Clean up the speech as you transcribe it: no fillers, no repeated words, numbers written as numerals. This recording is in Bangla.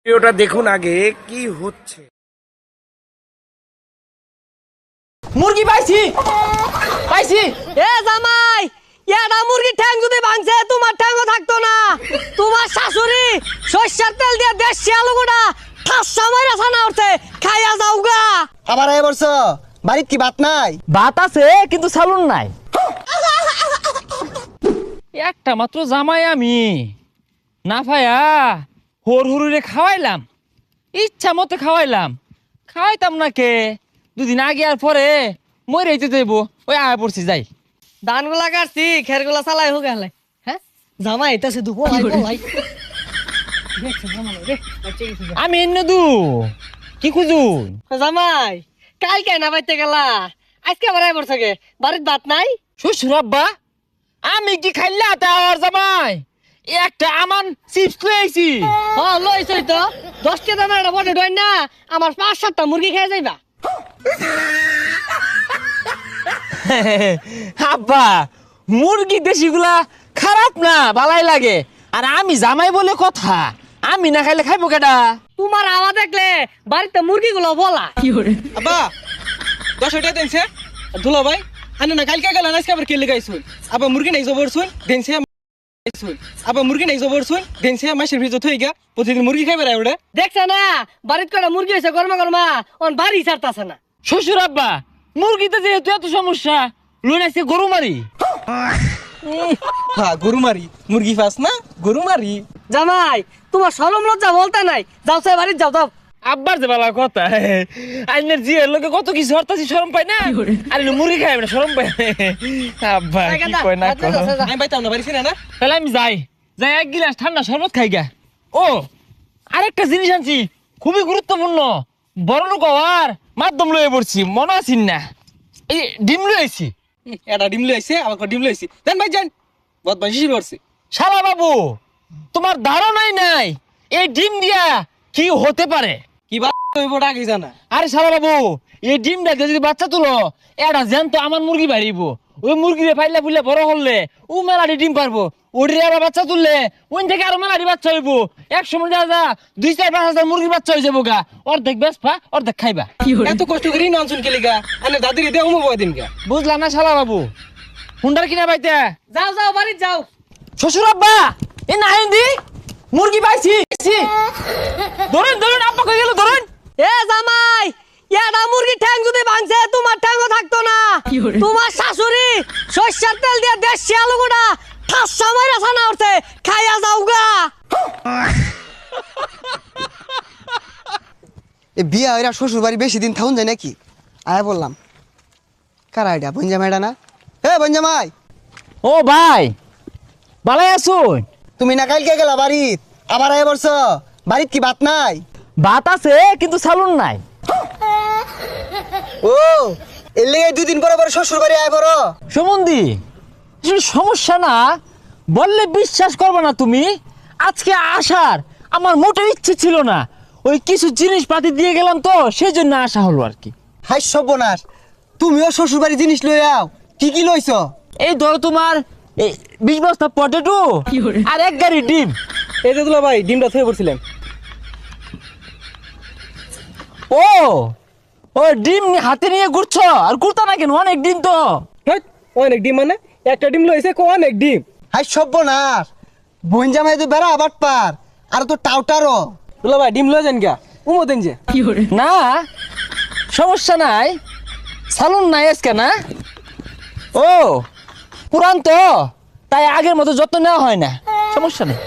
ভিডিওটা দেখুন আগে কি হচ্ছে। মুরগি পাইছি পাইছি। এ জামাই, এটা মুরগি ঠ্যাং যদি ভাঙছে তোমার ঠ্যাংও থাকতো না। তোমার শাশুড়ি সরষের তেল দিয়ে দেশি আলু গোটা ঠাসা মাইরা ছানা উঠছে, খাইয়া যাওগা। আবার এ বলছো বাড়িত কি ভাত নাই? ভাত আছে কিন্তু সালুন নাই। একটা মাত্র জামাই আমি না পায়া হর হরুরে খাওয়াইলাম, ইচ্ছা মতো খাওয়াইলাম, খাওয়াইতাম না কে দুদিন আগে আর পরে মরে যেতে দেব। ওই আয় পড়ছি যাই, ধানগুলা কাটছি, খেরগুলা চালাই হোক গেলে। হ্যাঁ জামাই এটাছে দুপো আমি এনে দু কি খুঁজু জামাই কাল কে না বাইতে গেলা, আজকে আবার আয় পড়ছে গে, বাড়ির ভাত নাই? শ্বশুর আব্বা আমি কি খাইলা তার জামাই একটা আমান চিপস লইছি। হ্যাঁ লইছই তো, 10 টা দানা একটা বড় ডই না, আমার 5-7টা মুরগি খেয়ে যাইবা। আব্বা মুরগি দেশিগুলা খারাপ না, ভালাই লাগে। আর আমি জামাই বলে কথা, আমি না খাইলে খাইবো কেডা? তোমার আওয়াজ দেখলে বাড়িতে মুরগিগুলো বলা। আব্বা 10 টাকা দেনছে দুলা ভাই আনে না কালকে গেল আজকে আবার কে লাগাইছুন আবার মুরগি নাই জবর শুন দেনছে আবার মুরগি নাই জবর শুন দেনছে মাসের ভিতর থই গা প্রতিদিন মুরগি খাইবে রে ওটা দেখছ না বাড়িতে কটা মুরগি হইছে গরমা গরমা, অন বাড়ি ছাড়তাছে না। শ্বশুর আব্বা মুরগিতে যেহেতু এত সমস্যা লইনাছে গরু মারি। হ্যাঁ গরু মারি, মুরগি ফাস না গরু মারি। জামাই তোমার শরম লজ্জা বলতে নাই, যাও সাই বাড়ি যাও যাও। আব্বার যে বালা কথা, আইনের জি এর লোকে কত কিছু হরতাছি শরম পাই না, আর মুরগি খাই না শরম পাই। আব্বা কি কয় না কয়, আমি বাইতাম না বাড়ি ছিনা না, তাহলে আমি যাই যাই এক গিলাস ঠান্ডা শরবত খাই গা। ও আরেকটা জিনিস আনছি খুবই গুরুত্বপূর্ণ, বড় লোক হওয়ার মাধ্যম লয়ে পড়ছি, মনে আছিস না? এই ডিম লইছি। এটা ডিম লইছে আবার ডিম লইছি দেন ভাই যান বহুত বেশি করছে। শালা বাবু তোমার ধারণাই নাই এই ডিম দিয়া কি হতে পারে। কি বা হইব আগে জানা। আরে শালা বাবু এই ডিমটা দিয়ে যদি বাচ্চা তুলো এটা জ্যান্ত আমার মুরগি বাড়িব, ওই মুরগিরে ফাইলে ফুলে বড় হলে ও মেলাটি ডিম পারবো, ওটির আবার বাচ্চা তুললে ওই থেকে আরো মেলাটি বাচ্চা হইব। 100 যা 2-4-5 হাজার মুরগি বাচ্চা হয়ে যাবো গা, অর্ধেক বেসপা অর্ধেক খাইবা। এত কষ্ট করি ননসুন কে লিগা আনে দাদিরে দেও মো দিন গা। বুঝলাম না শালা বাবু, হুন্ডার কিনা বাইতে যাও যাও বাড়ি যাও। শ্বশুর আব্বা এ না হিন্দি মুরগি পাইছি, ধরেন ধরেন আব্বা কই গেল ধরেন। এ জামাই এটা মুরগি ঠ্যাং যদি ভাঙছে তোমার ঠ্যাংও থাকতো না। তোমার শাশুড়ি সরষের তেল দিয়ে দেশি আলু গোটা ঠাসা মাইরা ছানা উঠছে, খাইয়া যাওগা। এ বিয়া হইরা শ্বশুর বাড়ি বেশি দিন থাকুন যায় নাকি? আয়া বললাম কারা এটা বঞ্জামাইটা না? হে বঞ্জামাই ও ভাই ভালাই আছুন? তুমি না কালকে গেলা বাড়িত, আবার আয়া বলছো বাড়িত কি ভাত নাই? ভাত আছে কিন্তু সালুন নাই। ও এর লেগে 2 দিন পরে পরে শ্বশুর বাড়ি আয় বড় সুমন্দি সমস্যা না বললে বিশ্বাস করবে না তুমি। আজকে আসার আমার মোটেও ইচ্ছে ছিল না, ওই কিছু জিনিসপাতি দিয়ে গেলাম তো সেই জন্য আসা হলো আর কি। হাই সর্বনাশ, তুমিও শ্বশুর বাড়ি জিনিস লই আও, কি কি লইছো? এই ধরো তোমার এই 20 বস্তা পটেটো আর 1 গাড়ি ডিম। এই যে দুলা ভাই ডিমটা থয়ে পড়ছিলাম। ও ও ডিম হাতে নিয়ে ঘুরছো, আর ঘুরতা না কেন? অনেক ডিম তো। হেই অনেক ডিম মানে একটা ডিম লইছে কো অনেক ডিম। হাই সর্বনাশ, বঞ্জামাই তো বেড়া আবার পার আর তো টাউটারও। দুলা ভাই ডিম লই যান গা উমো দেন যে। না সমস্যা নাই, সালুন নাই আজকে না। ও পুরান তো তাই আগের মতো যত্ন নেওয়া হয় না, সমস্যা নেই।